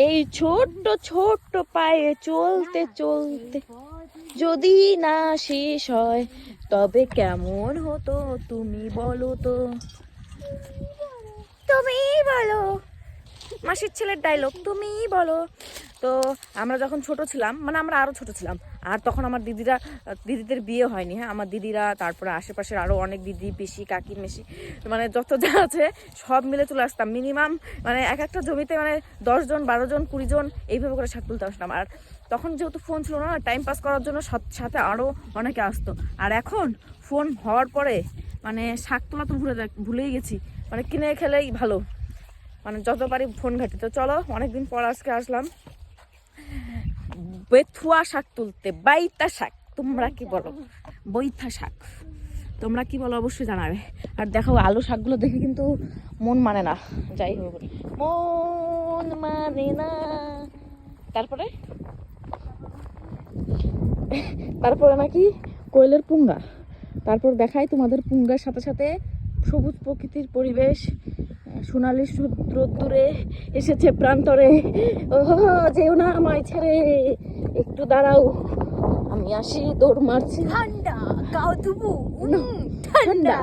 এই ছোট্ট ছোট্ট পায়ে চলতে চলতে যদি না শেষ হয় তবে কেমন হতো তুমি বলো তো, তুমি বলো। মাসির ছেলের ডায়লগ, তুমি বলো। তো আমরা যখন ছোট ছিলাম, মানে আমরা আরো ছোট ছিলাম, আর তখন আমার দিদিদের বিয়ে হয়নি। হ্যাঁ, আমার দিদিরা, তারপরে আশেপাশের আরো অনেক দিদি, পিসি, কাকি, মেশি, মানে যত যা আছে সব মিলে চলে আসতাম। মিনিমাম মানে এক একটা জমিতে মানে 10 জন, 12 জন, 20 জন এইভাবে করে শাক তুলতে আসতাম। আর তখন যেহেতু ফোন ছিল না, টাইম পাস করার জন্য সাথে আরো অনেকে আসতো। আর এখন ফোন হওয়ার পরে মানে শাক তোলা তো ভুলেই গেছি, মানে কিনে খেলেই ভালো, মানে যত পারি ফোন ঘাটি। তো চলো, অনেকদিন পর আজকে আসলাম বেথুয়া শাক তুলতে। বাইতা শাক তোমরা কি বলো, বৈথা শাক তোমরা কি বলো অবশ্যই জানাবে। আর দেখো আলু শাকগুলো দেখে কিন্তু মন মানে না, যাই হোক মন মানে না। তারপরে তারপরে নাকি কোয়েলের পুঙ্গা। তারপর দেখাই তোমাদের পুঙ্গার সাথে সাথে সবুজ প্রকৃতির পরিবেশ, সোনালি রোদ্দুরে এসেছে প্রান্তরে। ওহো, যেও না আমায় ছেড়ে, একটু দাঁড়াও, আমি আসি দৌড় মারছি। ঠান্ডা গাও তুবু ঠান্ডা